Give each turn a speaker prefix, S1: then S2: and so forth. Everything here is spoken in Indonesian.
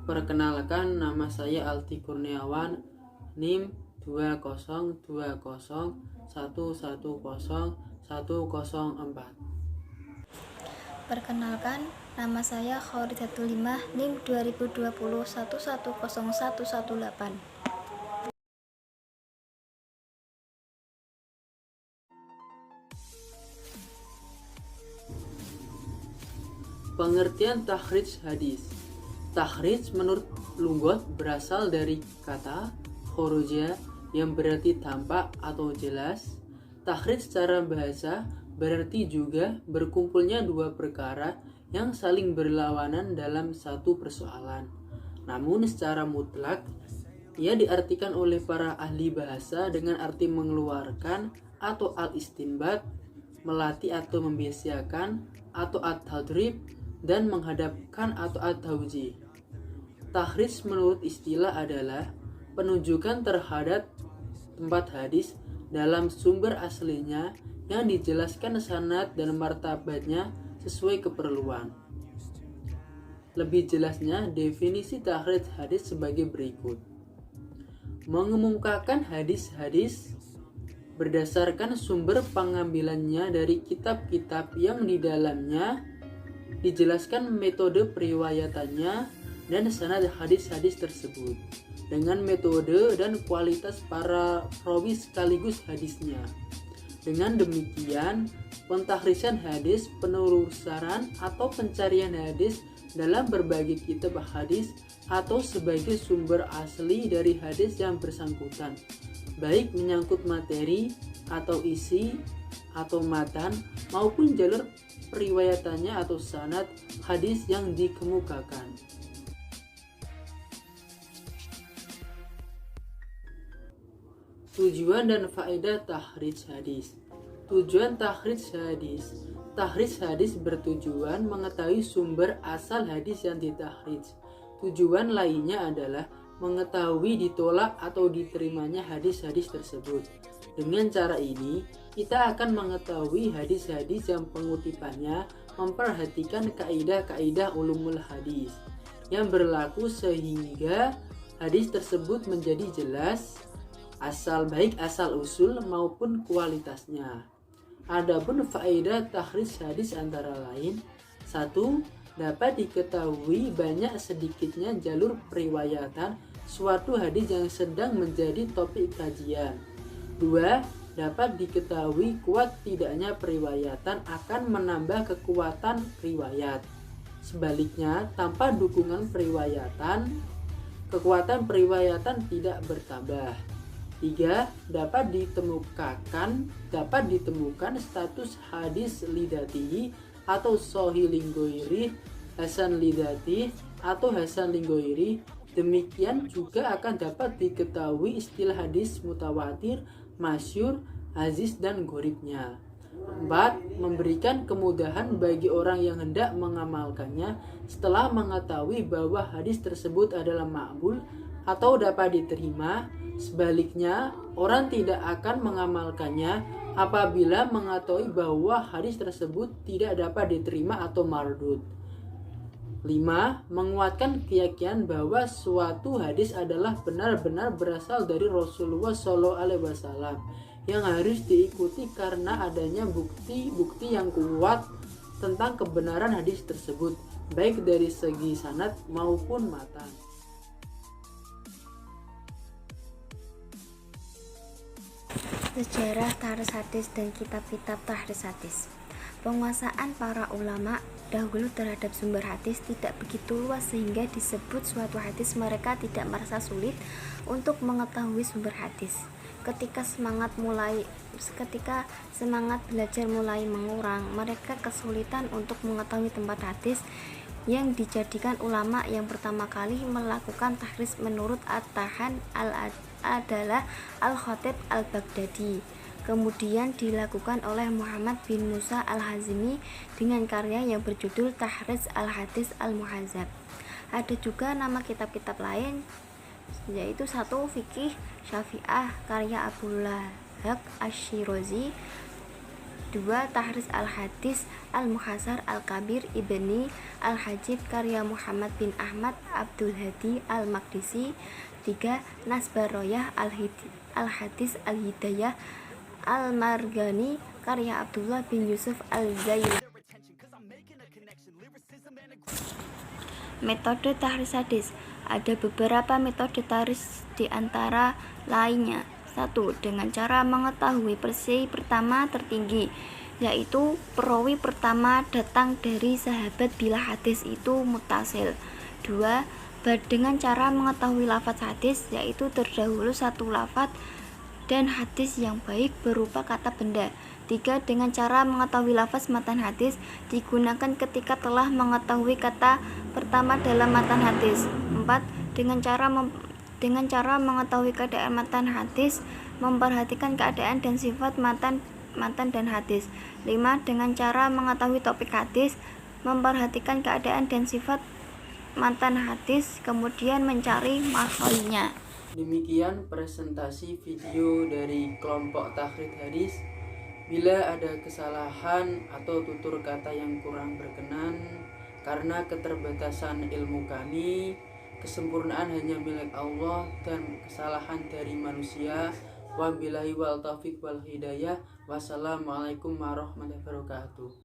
S1: Perkenalkan, nama saya Alti Kurniawan, NIM 20201101104.
S2: Perkenalkan, nama saya Khawridatul Limah, NIM 202011101118.
S1: Pengertian takhrij hadis. Takhrij menurut lugat berasal dari kata khoroja yang berarti tampak atau jelas. Takhrij secara bahasa berarti juga berkumpulnya dua perkara yang saling berlawanan dalam satu persoalan. Namun secara mutlak, ia diartikan oleh para ahli bahasa dengan arti mengeluarkan atau al-istinbat, melatih atau membiasakan, atau at-tadrib, dan menghadapkan atau at-tawjih. Takhrij menurut istilah adalah penunjukan terhadap tempat hadis dalam sumber aslinya yang dijelaskan sanad dan martabatnya sesuai keperluan. Lebih jelasnya, definisi takhrij hadis sebagai berikut. Mengemukakan hadis-hadis berdasarkan sumber pengambilannya dari kitab-kitab yang di dalamnya dijelaskan metode periwayatannya dan sanad hadis-hadis tersebut dengan metode dan kualitas para rawi sekaligus hadisnya. Dengan demikian, pentakhrijan hadis, penelusuran atau pencarian hadis dalam berbagai kitab hadis atau sebagai sumber asli dari hadis yang bersangkutan, baik menyangkut materi atau isi atau matan maupun jalur periwayatannya atau sanad hadis yang dikemukakan. Tujuan dan faedah takhrij hadis. Tujuan takhrij hadis. Takhrij hadis bertujuan mengetahui sumber asal hadis yang ditakhrij. Tujuan lainnya adalah mengetahui ditolak atau diterimanya hadis-hadis tersebut. Dengan cara ini, kita akan mengetahui hadis-hadis yang pengutipannya memperhatikan kaidah-kaidah ulumul hadis yang berlaku sehingga hadis tersebut menjadi jelas baik asal usul maupun kualitasnya. Adapun faedah takhrij hadis antara lain: 1. Dapat diketahui banyak sedikitnya jalur periwayatan suatu hadis yang sedang menjadi topik kajian. 2. Dapat diketahui kuat tidaknya periwayatan akan menambah kekuatan riwayat. Sebaliknya, tanpa dukungan periwayatan, kekuatan periwayatan tidak bertambah. 3. Dapat ditemukan status hadis lidati atau sahih linggoiri, hasan lidati atau hasan linggoiri. Demikian juga akan dapat diketahui istilah hadis mutawatir, masyhur, aziz, dan gharibnya. 4. Memberikan kemudahan bagi orang yang hendak mengamalkannya setelah mengetahui bahwa hadis tersebut adalah makbul atau dapat diterima. Sebaliknya, orang tidak akan mengamalkannya apabila mengetahui bahwa hadis tersebut tidak dapat diterima atau mardud. 5. Menguatkan keyakinan bahwa suatu hadis adalah benar-benar berasal dari Rasulullah SAW yang harus diikuti karena adanya bukti-bukti yang kuat tentang kebenaran hadis tersebut, baik dari segi sanad maupun matan.
S2: Sejarah takhrij hadis dan kitab-kitab takhrij hadis. Penguasaan para ulama dahulu terhadap sumber hadis tidak begitu luas sehingga disebut suatu hadis mereka tidak merasa sulit untuk mengetahui sumber hadis. Ketika semangat belajar mulai mengurang, mereka kesulitan untuk mengetahui tempat hadis yang dijadikan ulama yang pertama kali melakukan takhrij menurut At-Tahan adalah Al-Khatib Al-Baghdadi. Kemudian dilakukan oleh Muhammad bin Musa Al-Hazmi dengan karya yang berjudul Takhrij Al-Hadis Al-Muhadzab. Ada juga nama kitab-kitab lain, yaitu 1. Fikih Syafi'ah karya Abu Lahab Asy-Syirazi, 2. 2. Tahris al-Hadis al-Mukhtasar al-Kabir Ibni al-Hajib karya Muhammad bin Ahmad Abdul Hadi al-Maqdisi. 3. Nasbaroyah al-Hadis al-Hidayah al-Margani karya Abdullah bin Yusuf al-Zaili. Metode tahris hadis. Ada beberapa metode tahris di antara lainnya. 1. Dengan cara mengetahui versi pertama tertinggi, yaitu perawi pertama datang dari sahabat bila hadis itu muttasil. 2. Dengan cara mengetahui lafaz hadis, yaitu terdahulu satu lafaz dan hadis yang baik berupa kata benda. 3. Dengan cara mengetahui lafaz matan hadis digunakan ketika telah mengetahui kata pertama dalam matan hadis. 4. Dengan cara mengetahui keadaan matan hadis, memperhatikan keadaan dan sifat matan dan hadis. 5. Dengan cara mengetahui topik hadis, memperhatikan keadaan dan sifat matan hadis, kemudian mencari makhrajnya.
S1: Demikian presentasi video dari kelompok tahrid hadis. Bila ada kesalahan atau tutur kata yang kurang berkenan karena keterbatasan ilmu kami, kesempurnaan hanya milik Allah dan kesalahan dari manusia. Wabillahi wal taufiq wal hidayah. Wassalamualaikum warahmatullahi wabarakatuh.